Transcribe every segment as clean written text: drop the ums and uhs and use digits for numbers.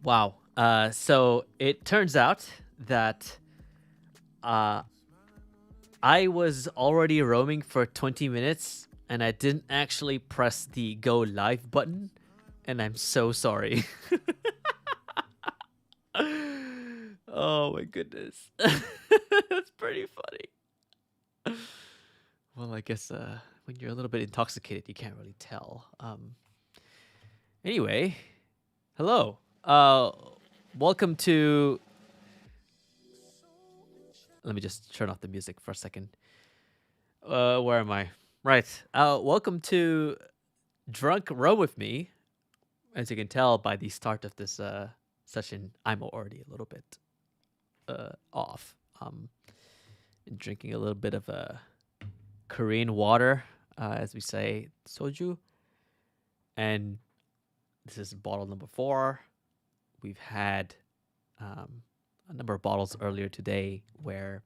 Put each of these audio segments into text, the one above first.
Wow. So it turns out that uh, I was already roaming for 20 minutes and I didn't actually press the go live button. And I'm so sorry. Oh my goodness. That's pretty funny. Well, I guess when you're a little bit intoxicated, you can't really tell. Anyway, hello. Welcome to. Let me just turn off the music for a second. Where am I? Right. Welcome to Drunk Row with me. As you can tell by the start of this session, I'm already a little bit off. Drinking a little bit of Korean water, as we say, soju. And this is bottle number 4. We've had a number of bottles earlier today where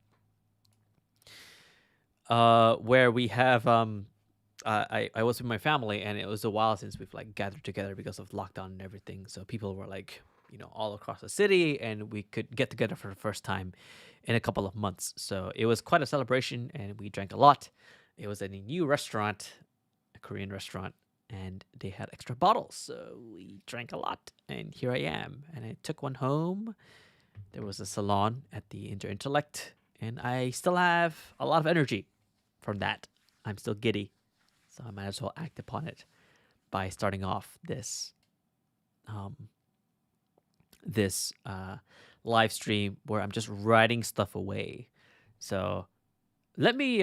we have I was with my family and it was a while since we've like gathered together because of lockdown and everything. So people were like, all across the city and we could get together for the first time in a couple of months. So it was quite a celebration and we drank a lot. It was at a new restaurant, a Korean restaurant, and they had extra bottles. So we drank a lot and here I am. And I took one home. There was a salon at the Intellect and I still have a lot of energy from that. I'm still giddy. So I might as well act upon it by starting off um, this live stream where I'm just writing stuff away. So let me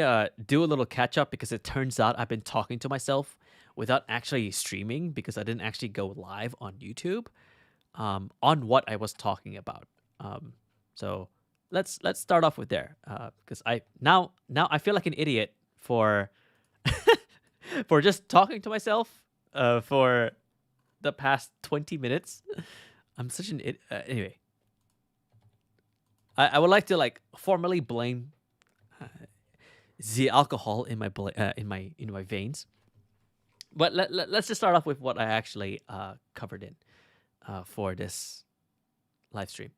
do a little catch up because it turns out I've been talking to myself without actually streaming because I didn't actually go live on YouTube on what I was talking about. So let's start off with there because I now I feel like an idiot for for just talking to myself for the past 20 minutes. I'm such an idiot. Anyway, I would like to like formally blame uh, the alcohol in my veins. But let's just start off with what I actually covered in for this live stream.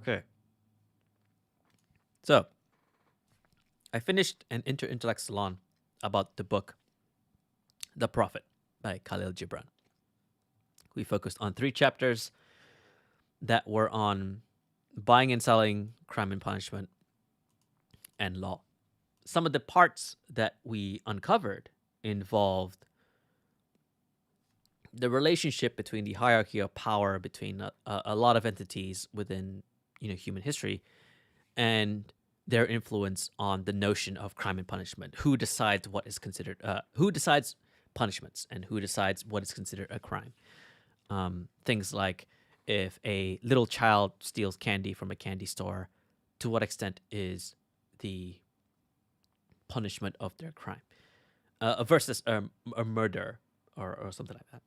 Okay. So I finished an intellect salon about the book The Prophet by Khalil Gibran. We focused on 3 chapters that were on buying and selling, crime and punishment, and law. Some of the parts that we uncovered involved the relationship between the hierarchy of power between a lot of entities within human history and their influence on the notion of crime and punishment. Who decides what is considered? Who decides punishments and who decides what is considered a crime? Things like if a little child steals candy from a candy store, to what extent is the punishment of their crime versus a murder or something like that.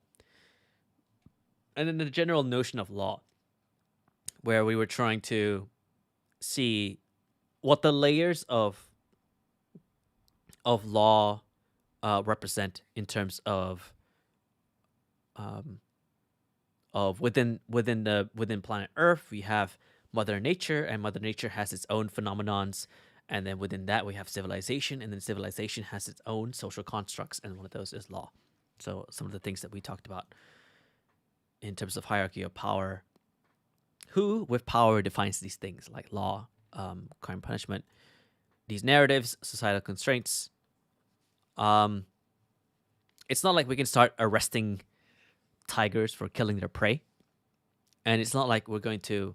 And then the general notion of law, where we were trying to see what the layers of law represent in terms of within planet Earth. We have Mother Nature, and Mother Nature has its own phenomenons, and then within that we have civilization, and then civilization has its own social constructs, and one of those is law. So some of the things that we talked about in terms of hierarchy of power, who with power defines these things like law, crime, punishment, these narratives, societal constraints. It's not like we can start arresting tigers for killing their prey, and it's not like we're going to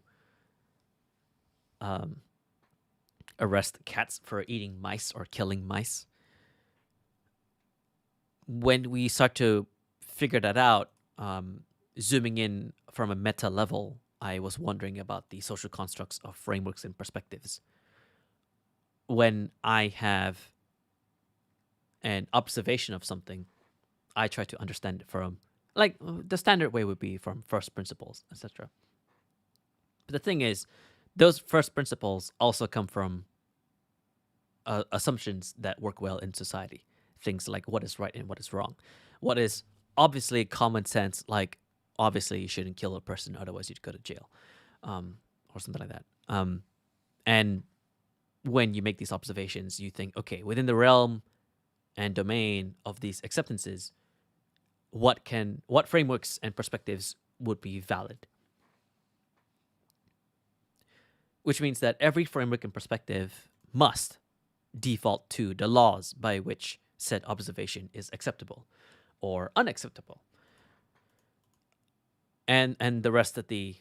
arrest cats for eating mice or killing mice. When we start to figure that out, zooming in from a meta level, I was wondering about the social constructs of frameworks and perspectives. When I have an observation of something, I try to understand it from, like, the standard way would be from first principles, etc. But the thing is, those first principles also come from assumptions that work well in society. Things like what is right and what is wrong, what is obviously common sense, like obviously you shouldn't kill a person, otherwise you'd go to jail, or something like that. And when you make these observations, you think, okay, within the realm and domain of these acceptances, what frameworks and perspectives would be valid? Which means that every framework and perspective must default to the laws by which said observation is acceptable or unacceptable. And the rest of the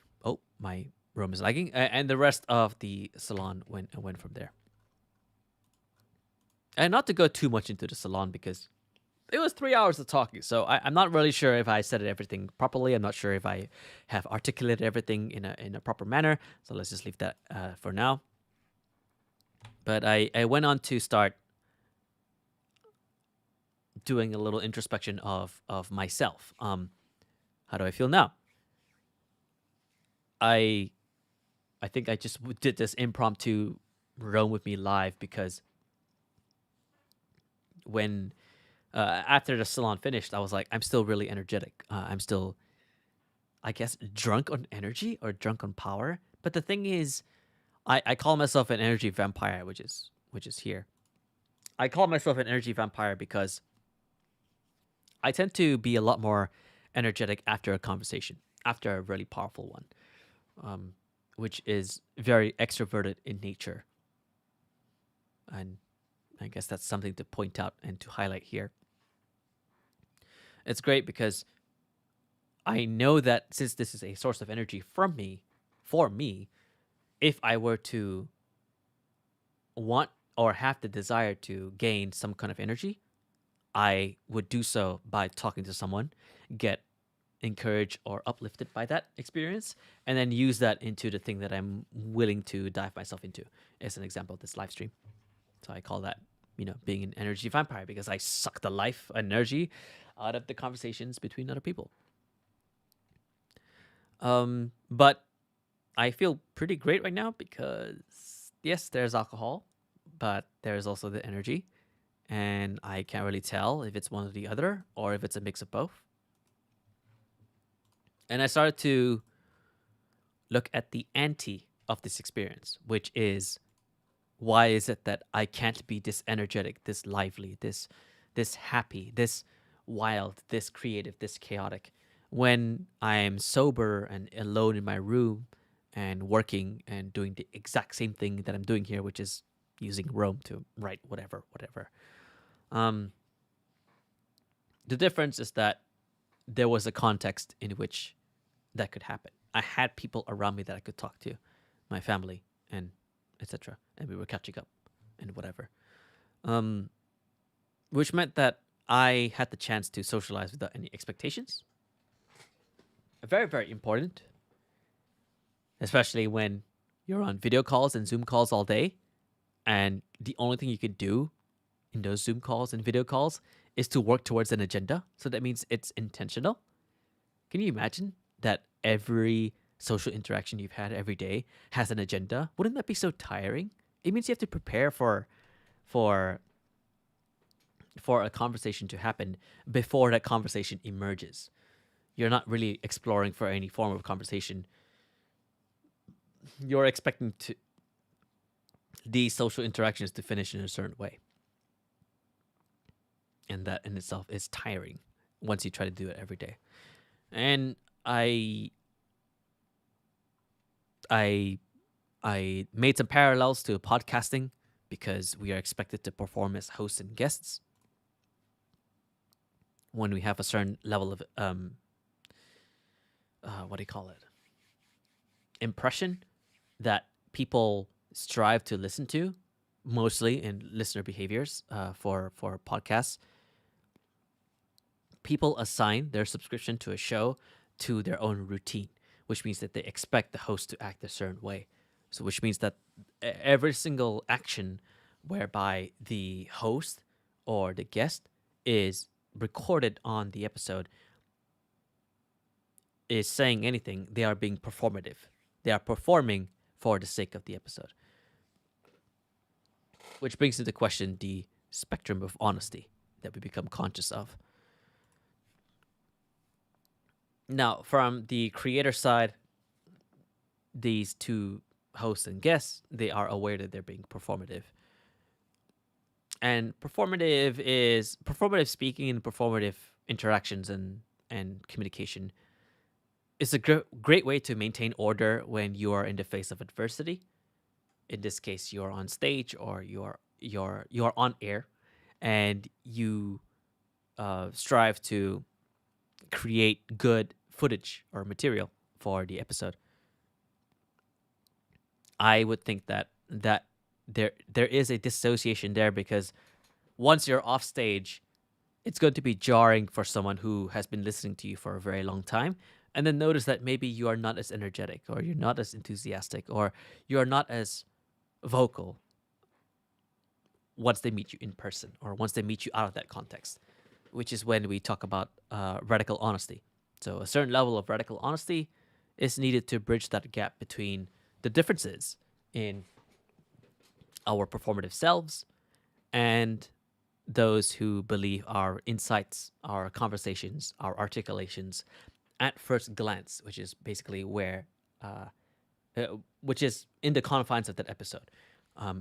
my room is lagging, and the rest of the salon went from there. And not to go too much into the salon because it was 3 hours of talking, so I'm not really sure if I said everything properly. I'm not sure if I have articulated everything in a proper manner. So let's just leave that for now. But I went on to start doing a little introspection of myself. How do I feel now? I think I just did this impromptu roam with me live because when after the salon finished, I was like, I'm still really energetic. I'm still, I guess, drunk on energy or drunk on power. But the thing is, I call myself an energy vampire, which is here. I call myself an energy vampire because I tend to be a lot more energetic after a conversation, after a really powerful one, which is very extroverted in nature. And I guess that's something to point out and to highlight here. It's great because I know that since this is a source of energy for me, if I were to want or have the desire to gain some kind of energy, I would do so by talking to someone, get encouraged or uplifted by that experience, and then use that into the thing that I'm willing to dive myself into. As an example of this live stream. So I call that, being an energy vampire because I suck the life energy out of the conversations between other people. But I feel pretty great right now because yes, there's alcohol, but there's also the energy, and I can't really tell if it's one or the other or if it's a mix of both. And I started to look at the ante of this experience, which is why is it that I can't be this energetic, this lively, this happy, this wild, this creative, this chaotic when I'm sober and alone in my room and working and doing the exact same thing that I'm doing here, which is using Rome to write whatever. Um, the difference is that there was a context in which that could happen. I had people around me that I could talk to, my family and etc. And we were catching up and whatever. Which meant that I had the chance to socialize without any expectations. Very, very important, especially when you're on video calls and Zoom calls all day, and the only thing you can do in those Zoom calls and video calls is to work towards an agenda. So that means it's intentional. Can you imagine that every social interaction you've had every day has an agenda? Wouldn't that be so tiring? It means you have to prepare for a conversation to happen before that conversation emerges. You're not really exploring for any form of conversation. You're expecting these social interactions to finish in a certain way. And that in itself is tiring once you try to do it every day. And I made some parallels to podcasting because we are expected to perform as hosts and guests when we have a certain level of what do you call it? Impression that people strive to listen to, mostly in listener behaviors for podcasts. People assign their subscription to a show to their own routine, which means that they expect the host to act a certain way. So, which means that every single action whereby the host or the guest is recorded on the episode is saying anything, they are being performative. They are performing for the sake of the episode. Which brings into question the spectrum of honesty that we become conscious of. Now, from the creator side, these two hosts and guests, they are aware that they're being performative. And performative speaking and performative interactions and communication is a great way to maintain order when you are in the face of adversity. In this case, you're on stage or you're on air, and you strive to create good footage or material for the episode. I would think that there is a dissociation there, because once you're off stage, it's going to be jarring for someone who has been listening to you for a very long time, and then notice that maybe you are not as energetic, or you're not as enthusiastic, or you are not as vocal once they meet you in person, or once they meet you out of that context, which is when we talk about radical honesty. So a certain level of radical honesty is needed to bridge that gap between the differences in our performative selves and those who believe our insights, our conversations, our articulations at first glance, which is basically which is in the confines of that episode.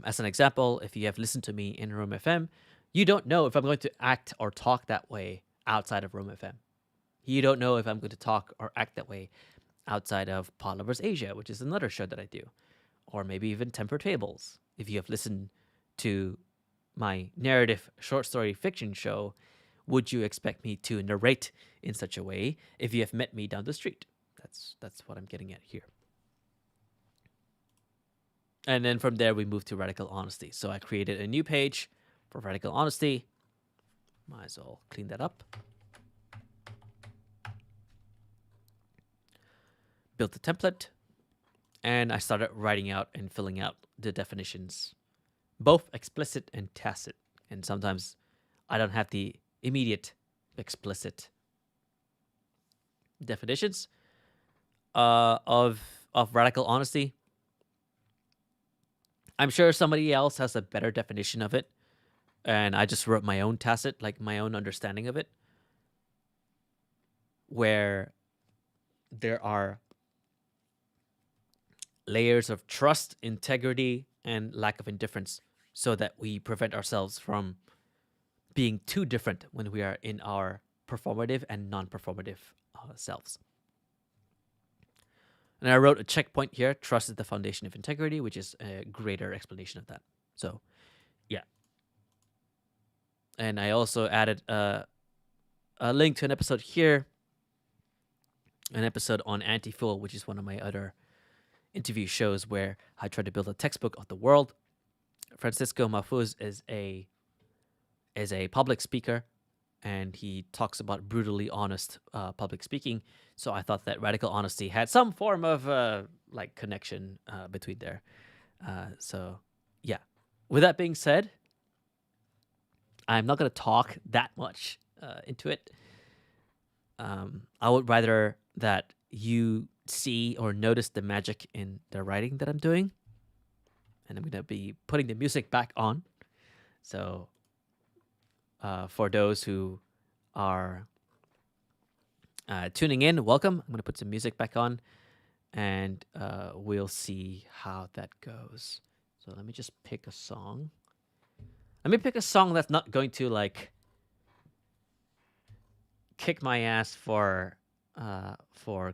As an example, if you have listened to me in Room FM, you don't know if I'm going to act or talk that way outside of Room FM. You don't know if I'm going to talk or act that way outside of Pod Lovers Asia, which is another show that I do, or maybe even Temper Tables. If you have listened to my narrative short story fiction show, would you expect me to narrate in such a way if you have met me down the street? That's what I'm getting at here. And then from there, we move to radical honesty. So I created a new page for radical honesty. Might as well clean that up. Built the template, and I started writing out and filling out the definitions, both explicit and tacit. And sometimes I don't have the immediate explicit definitions of radical honesty. I'm sure somebody else has a better definition of it, and I just wrote my own tacit, like my own understanding of it, where there are layers of trust, integrity, and lack of indifference, so that we prevent ourselves from being too different when we are in our performative and non-performative selves. And I wrote a checkpoint here: trust is the foundation of integrity, which is a greater explanation of that. So, yeah. And I also added a link to an episode here, an episode on Anti-Fool, which is one of my other interview shows where I try to build a textbook of the world. Francisco Mafuz is a public speaker, and he talks about brutally honest public speaking. So I thought that radical honesty had some form of like connection between there. So yeah. With that being said, I'm not going to talk that much into it. I would rather that you see or notice the magic in the writing that I'm doing. And I'm going to be putting the music back on. So for those who are tuning in, welcome. I'm going to put some music back on, and we'll see how that goes. So let me just pick a song. Let me pick a song that's not going to like kick my ass for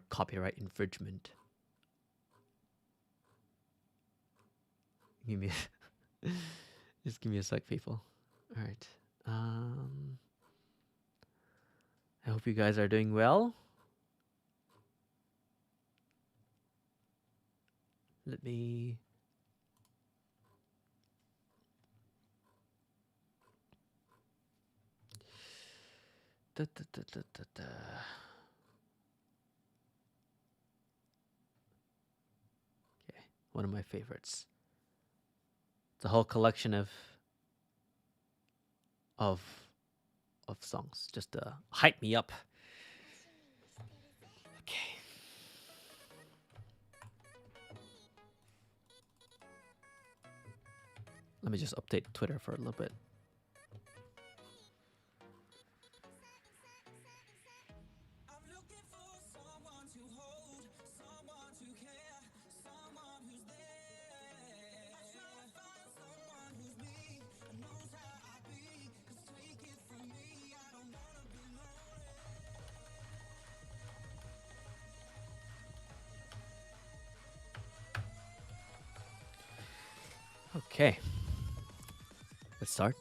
copyright infringement. Give me just give me a sec, people. All right. I hope you guys are doing well. Let me da, da, da, da, da, da. Okay, one of my favorites. It's a whole collection of songs just to hype me up. Okay. Let me just update Twitter for a little bit. Okay, let's start.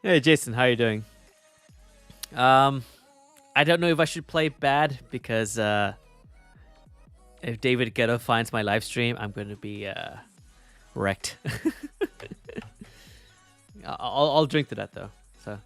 Hey, Jason, how you doing? Um, I don't know if I should play bad because if David Ghetto finds my live stream, I'm going to be wrecked. I'll drink to that though. So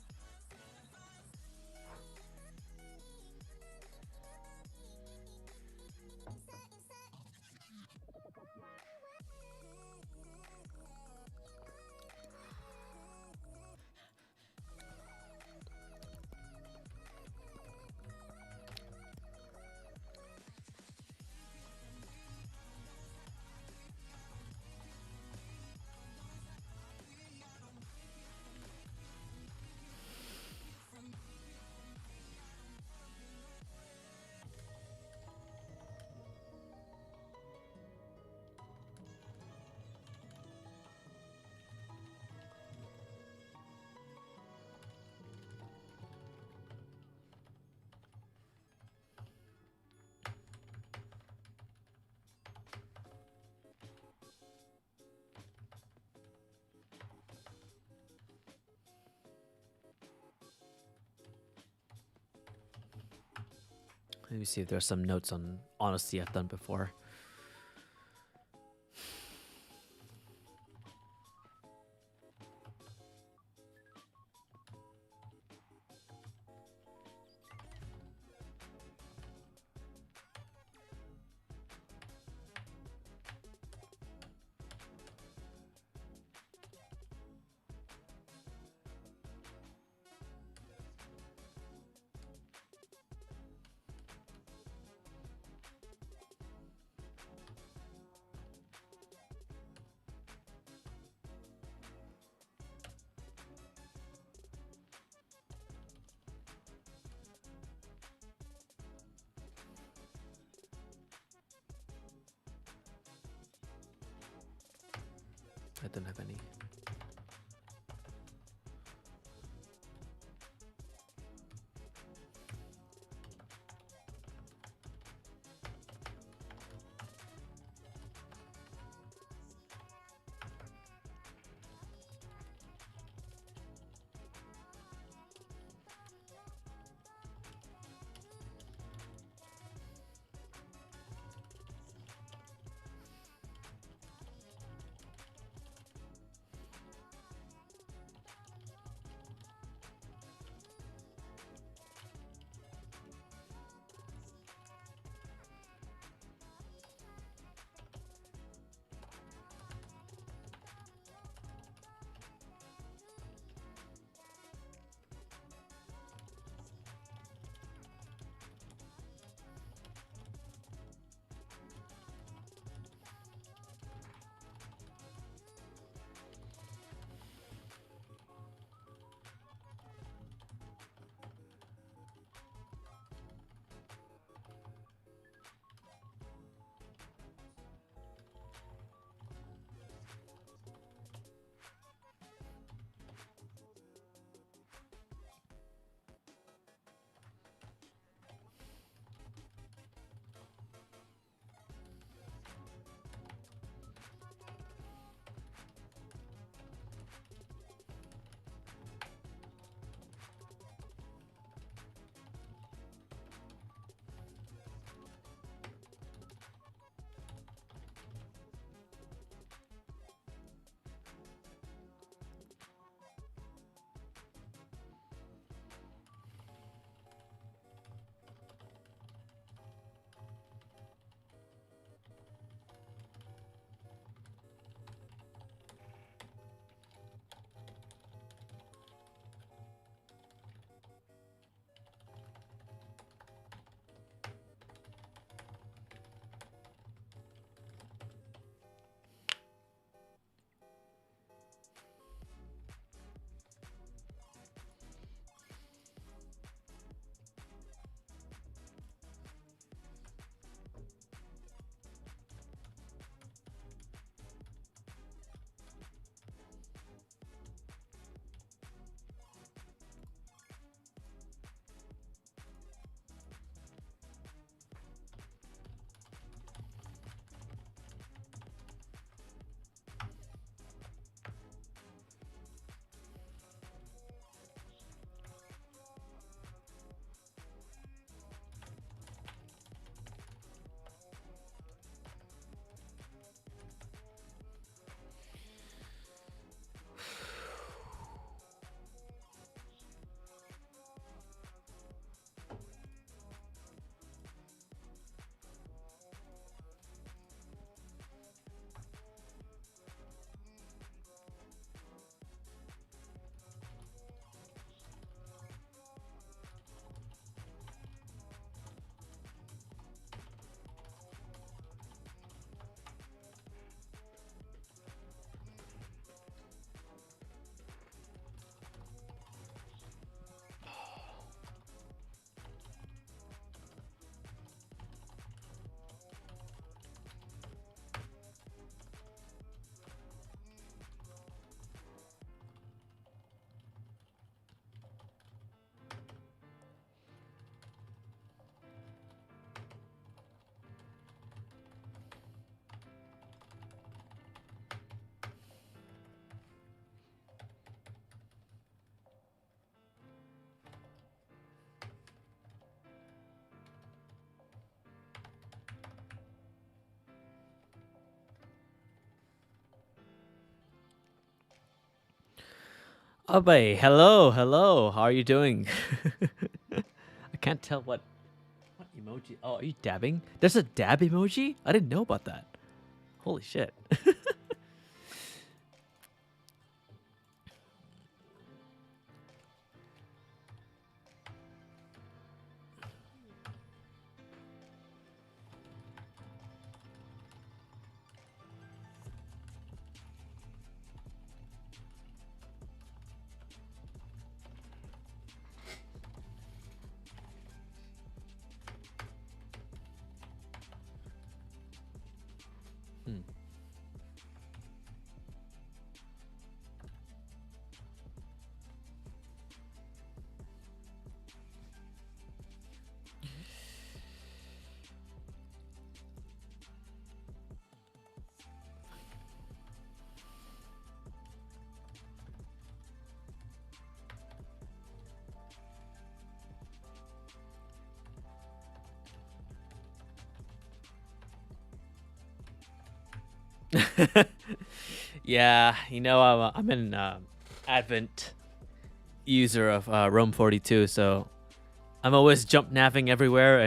let me see if there's some notes on honesty I've done before. I don't have any. Abe, hello, hello. How are you doing? I can't tell what emoji. Oh, are you dabbing? There's a dab emoji? I didn't know about that. Holy shit. Hmm. Yeah, I'm an Advent user of Rome 42, so I'm always jump naving everywhere,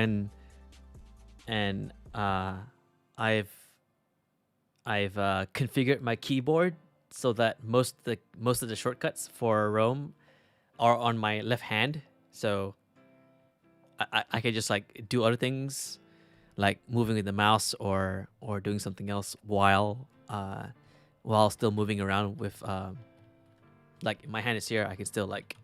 and I've I've configured my keyboard so that most of the shortcuts for Rome are on my left hand, so I can just like do other things like moving with the mouse or doing something else while still moving around with like my hand is here. I can still like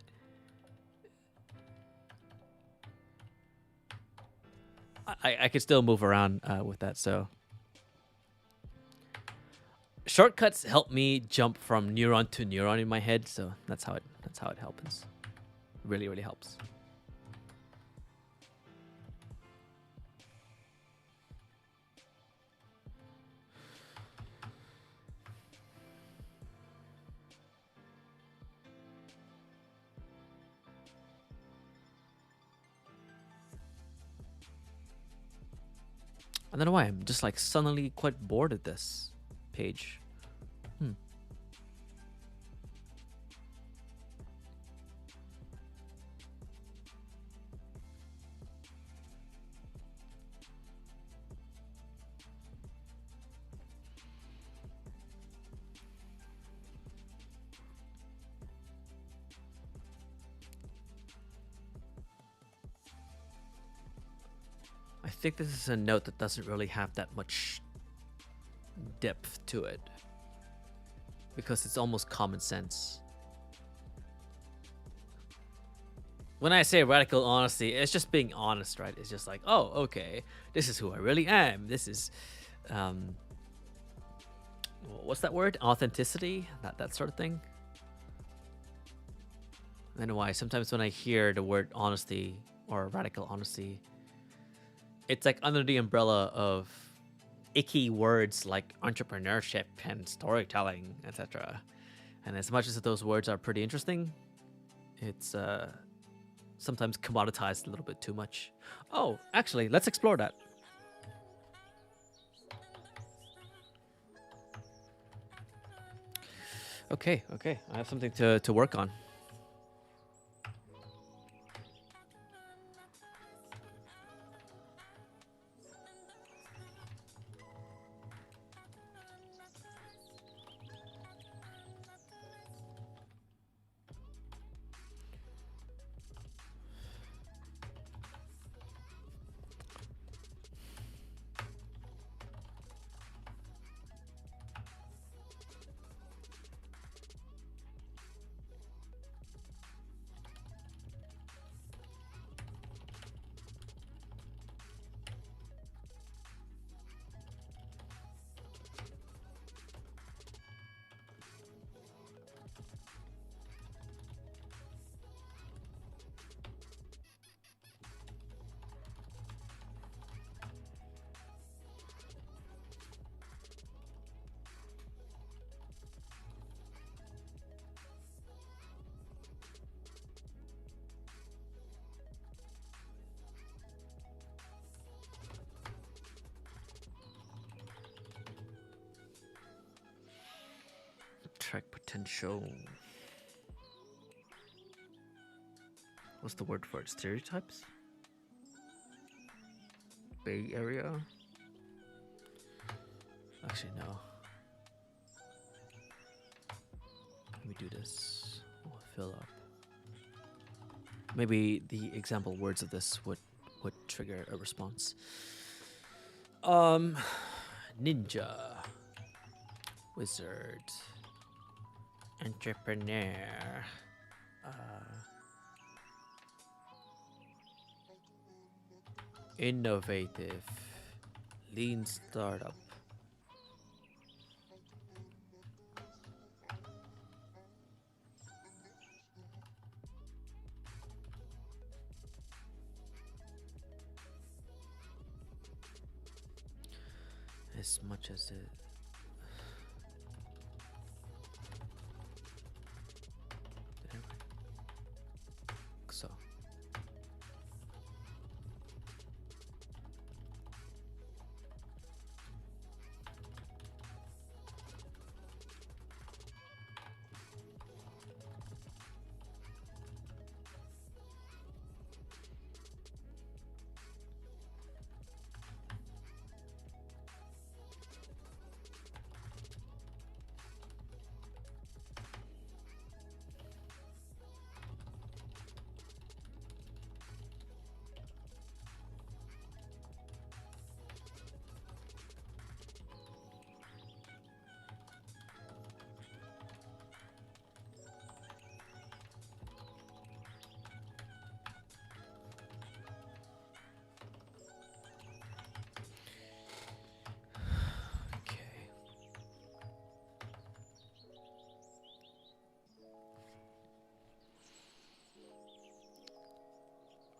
I can still move around with that. So shortcuts help me jump from neuron to neuron in my head. So that's how it happens. Really really helps. I don't know why I'm just like suddenly quite bored of this page. Hmm. I think this is a note that doesn't really have that much depth to it because it's almost common sense. When I say radical honesty, it's just being honest, right? It's just like, oh, okay, this is who I really am. This is, um, what's that word? Authenticity, that sort of thing. I don't know why. Sometimes when I hear the word honesty or radical honesty, it's like under the umbrella of icky words like entrepreneurship and storytelling, etc. And as much as those words are pretty interesting, it's sometimes commoditized a little bit too much. Oh, actually, let's explore that. Okay, okay. I have something to work on. Track potential. what's the word for it? Stereotypes? Bay Area? Actually, no. Let me do this. We'll fill up. Maybe the example words of this would trigger a response. Ninja, wizard, entrepreneur, innovative, lean startup. As much as it. So.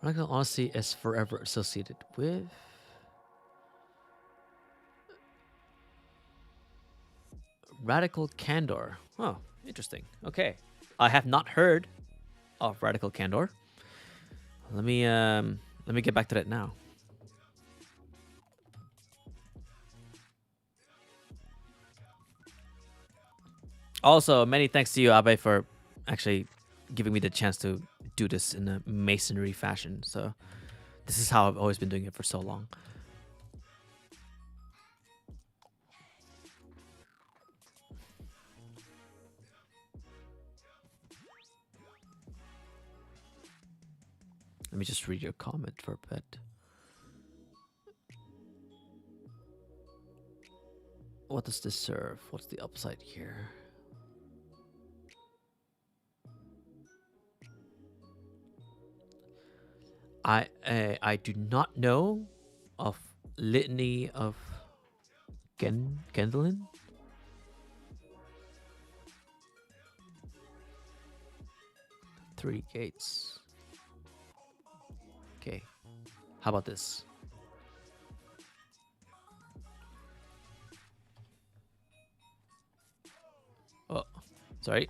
Radical honesty is forever associated with radical candor. Oh, interesting. Okay, I have not heard of radical candor. Let me get back to that now. Also, many thanks to you, Abe, for actually giving me the chance to do this in a masonry fashion. So this is how I've always been doing it for so long. Let me just read your comment for a bit. What does this serve? What's the upside here? I do not know of litany of Gwendolen. Three gates. Okay. How about this? Oh, sorry.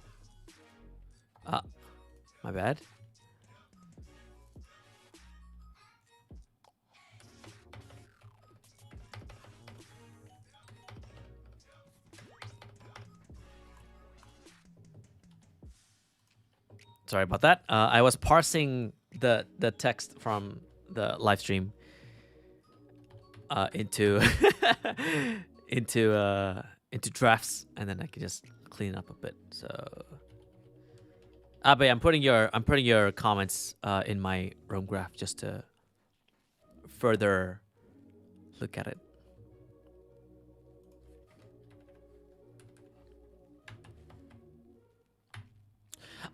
My bad. Sorry about that. I was parsing the text from the live stream into into drafts, and then I can just clean up a bit. So, Abe, I'm putting your comments in my roam graph just to further look at it.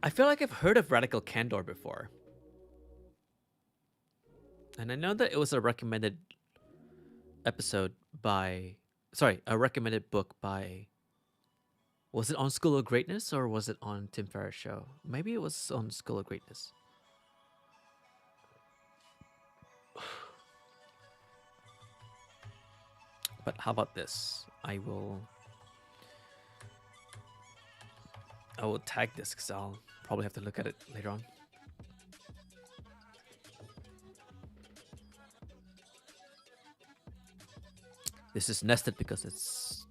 I feel like I've heard of Radical Candor before. And I know that it was a recommended episode by... Sorry, a recommended book by... Was it on School of Greatness or was it on Tim Ferriss' show? Maybe it was on School of Greatness. But how about this? I will tag this because I'll probably have to look at it later on. This is nested because it's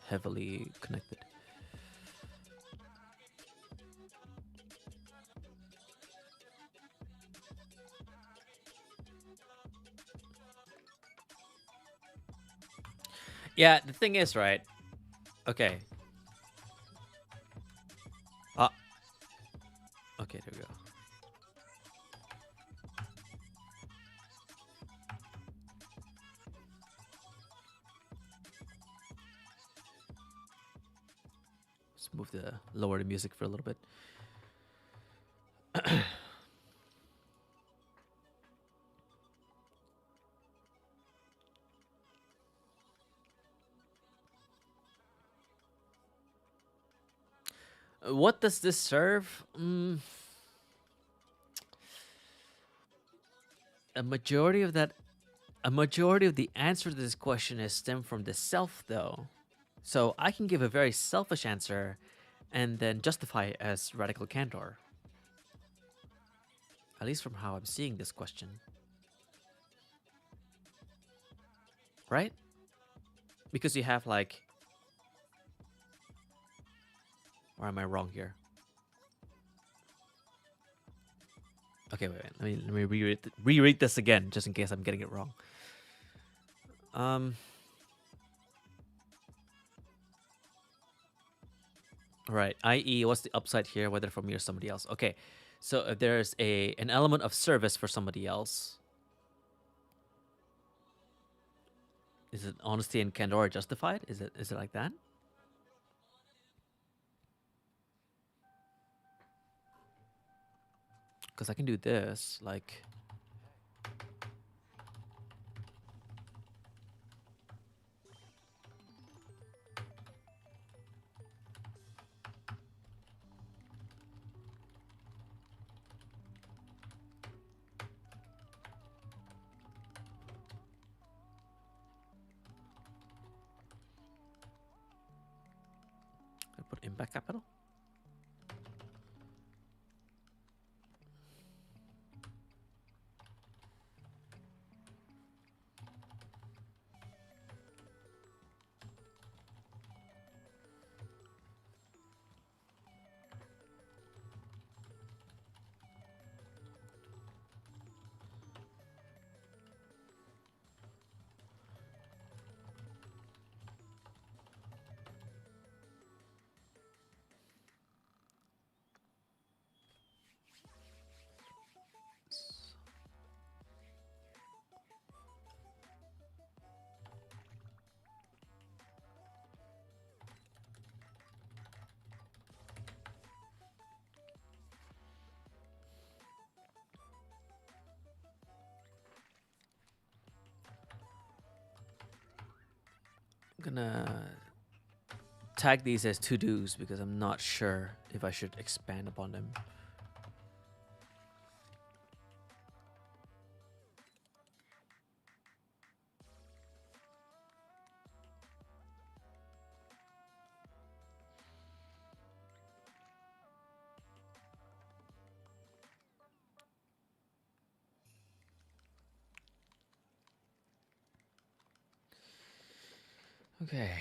heavily connected. Yeah, the thing is, right? Okay. Ah, okay, there we go. Let's move the lower the music for a little bit. What does this serve? A majority of that, a majority of the answer to this question is stem from the self, though. So I can give a very selfish answer, and then justify it as radical candor. At least from how I'm seeing this question, right? Because you have like, or am I wrong here? Okay, wait. Let me reread this again, just in case I'm getting it wrong. Right. I.e., what's the upside here, whether from me or somebody else? Okay. So if there's an element of service for somebody else, is it honesty and candor justified? Is it like that? Because I can do this, like, I put impact capital. I'm gonna tag these as to-dos because I'm not sure if I should expand upon them. Okay.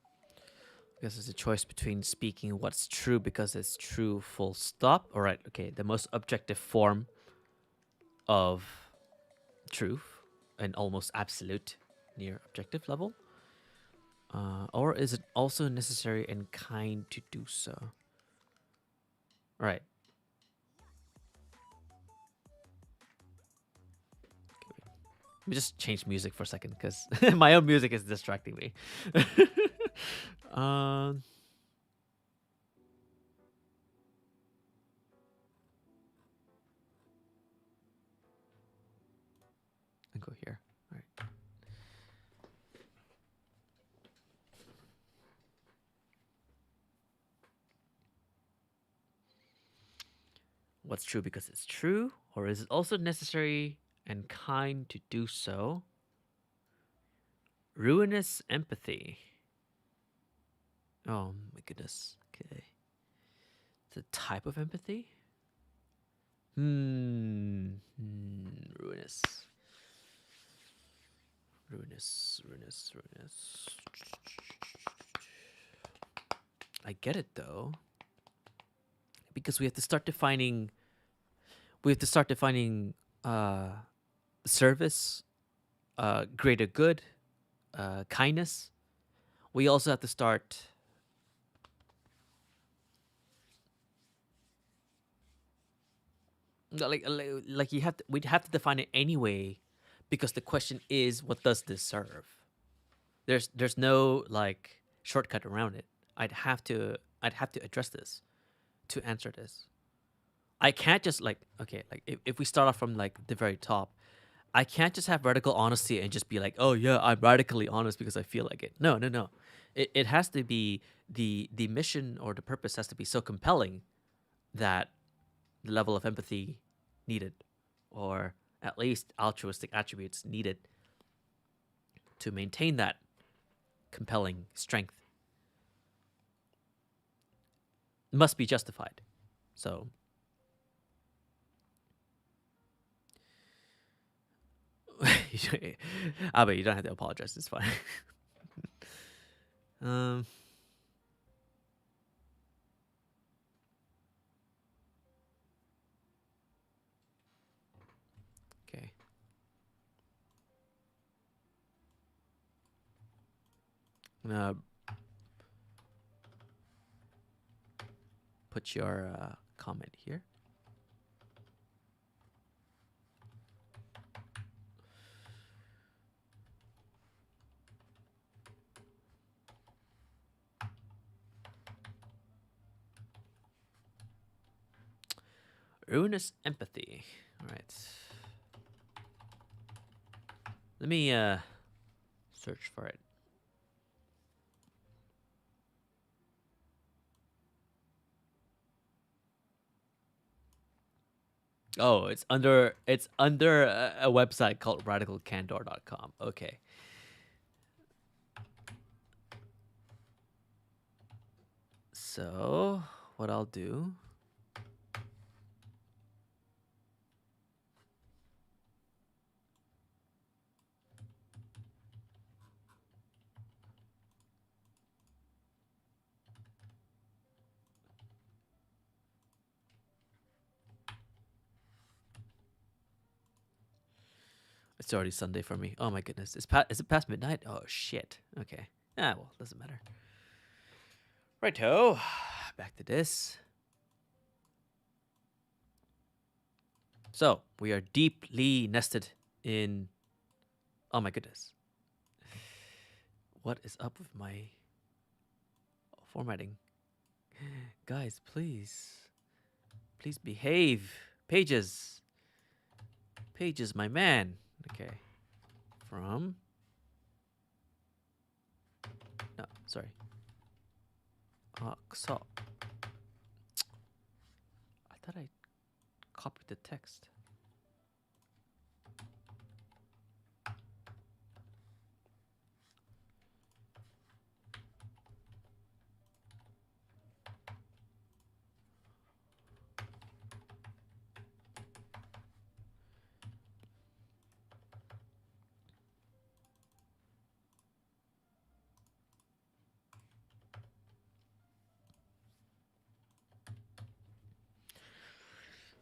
I guess it's a choice between speaking what's true because it's true, full stop. All right, okay. The most objective form of truth and almost absolute near objective level. Or is it also necessary and kind to do so? All right. Let me just change music for a second because my own music is distracting me. um, and go here. All right. What's true because it's true, or is it also necessary and kind to do so? Ruinous empathy. Oh my goodness. Okay. It's a type of empathy? Ruinous. Ruinous. I get it though. because we have to start defining uh, service, greater good, kindness. We also have to start like we'd have to define it anyway, because the question is, what does this serve? There's no like shortcut around it. I'd have to address this to answer this. I can't just like, okay, like if we start off from like the very top, I can't just have radical honesty and just be like, oh yeah, I'm radically honest because I feel like it. No, no, no. It has to be the mission, or the purpose has to be so compelling that the level of empathy needed, or at least altruistic attributes needed to maintain that compelling strength, must be justified. So, I bet you don't have to apologize. It's fine. um, okay. I'm gonna put your comment here. Ruinous empathy. All right. Let me search for it. Oh, it's under a website called radicalcandor.com. Okay. So, what I'll do, it's already Sunday for me. Oh my goodness. Is it past midnight? Oh shit. Okay. Ah, well, doesn't matter. Righto. Back to this. So, we are deeply nested in, oh my goodness. What is up with my formatting? Guys, please. Please behave. Pages. Pages, my man. Okay. From. No, sorry. So. I thought I copied the text.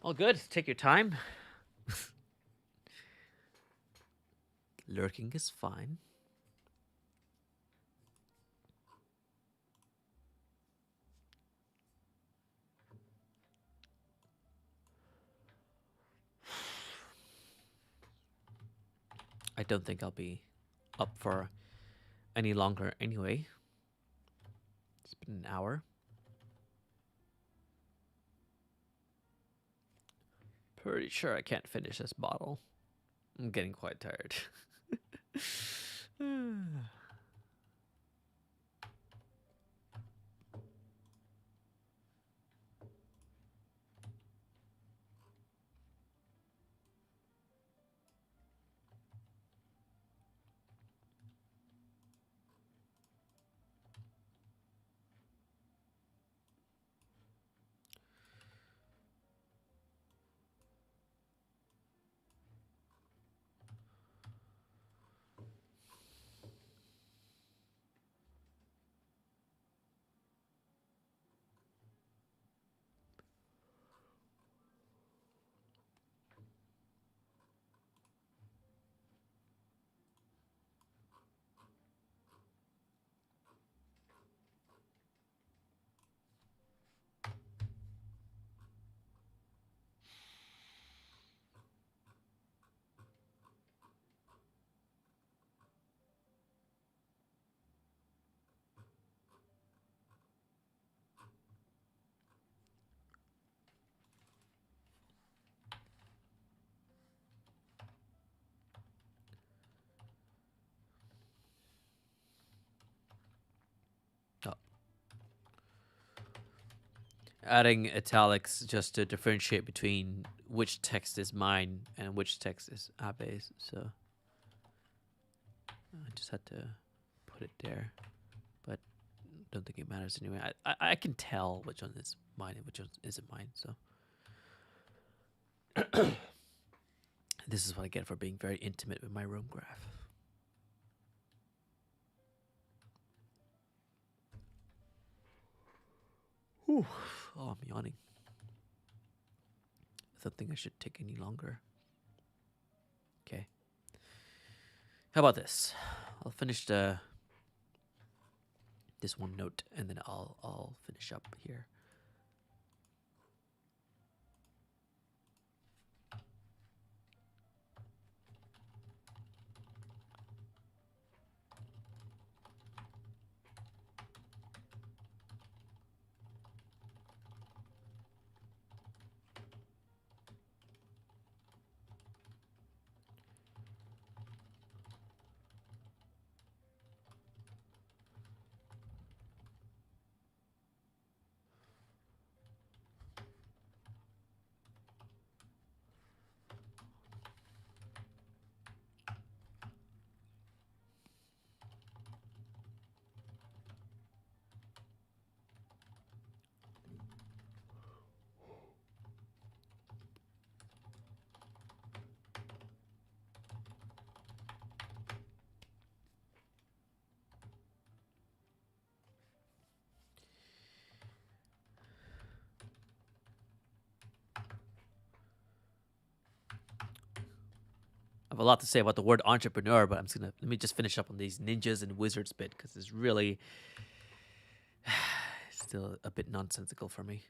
All good. Take your time. Lurking is fine. I don't think I'll be up for any longer anyway. It's been an hour. Pretty sure I can't finish this bottle. I'm getting quite tired. Oh. Adding italics just to differentiate between which text is mine and which text is Abe's. So I just had to put it there, but don't think it matters anyway. I can tell which one is mine and which one isn't mine. So this is what I get for being very intimate with my room graph. Whew. Oh, I'm yawning. I don't think I should take any longer. Okay. How about this? I'll finish this one note, and then I'll finish up here. I have a lot to say about the word entrepreneur, but let me just finish up on these ninjas and wizards bit because it's really still a bit nonsensical for me.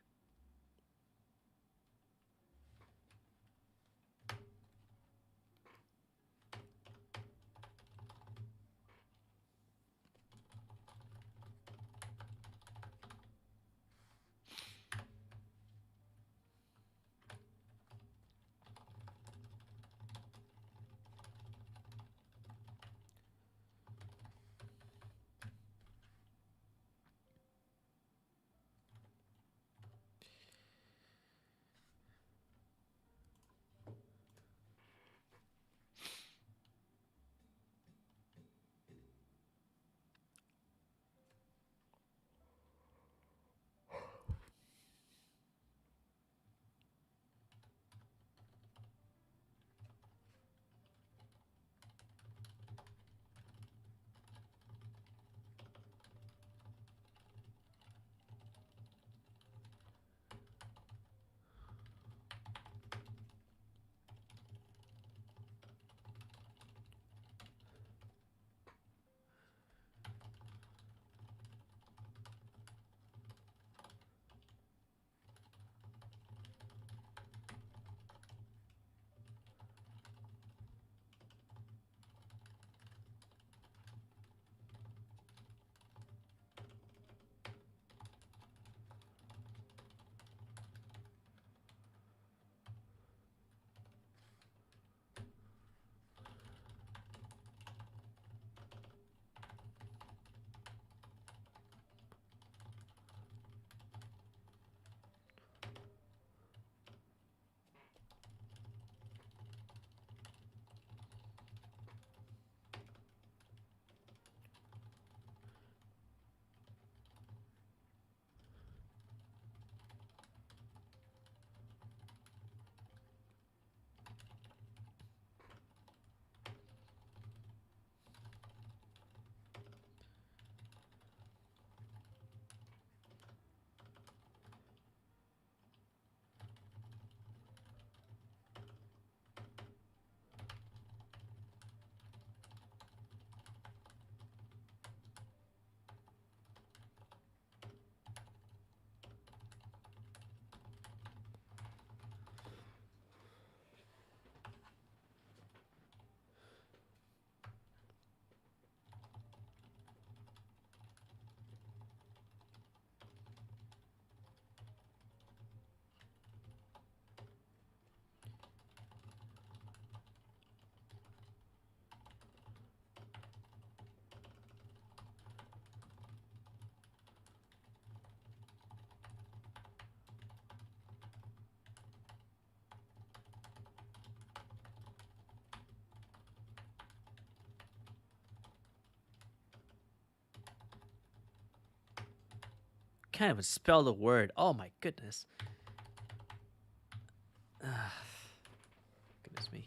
can't even spell the word. Oh my goodness. Goodness me.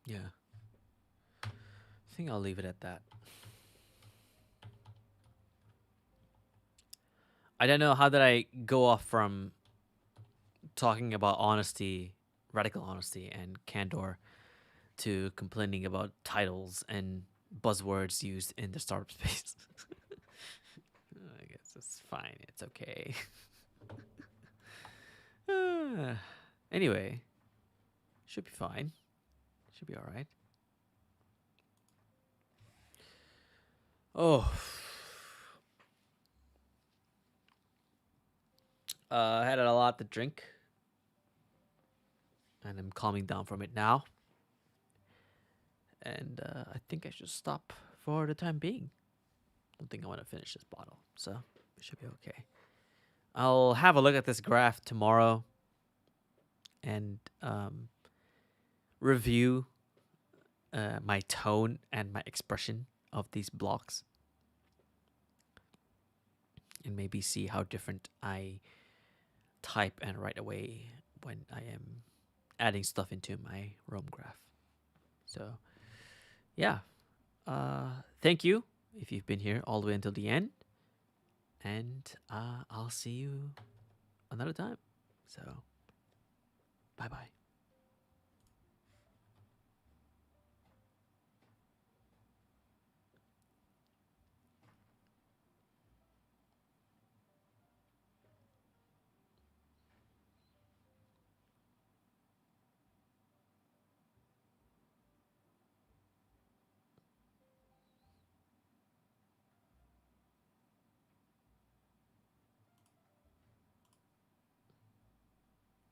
Yeah. I think I'll leave it at that. I don't know how did I go off from talking about honesty, radical honesty, and candor to complaining about titles and buzzwords used in the startup space. I guess it's fine. It's okay. Anyway, should be fine. Should be all right. Oh, I had a lot to drink, and I'm calming down from it now. And I think I should stop for the time being. Don't think I want to finish this bottle, so it should be okay. I'll have a look at this graph tomorrow and review my tone and my expression of these blocks, and maybe see how different I type and write away when I am adding stuff into my Rome graph. So, yeah. Thank you if you've been here all the way until the end. And I'll see you another time. So, bye bye.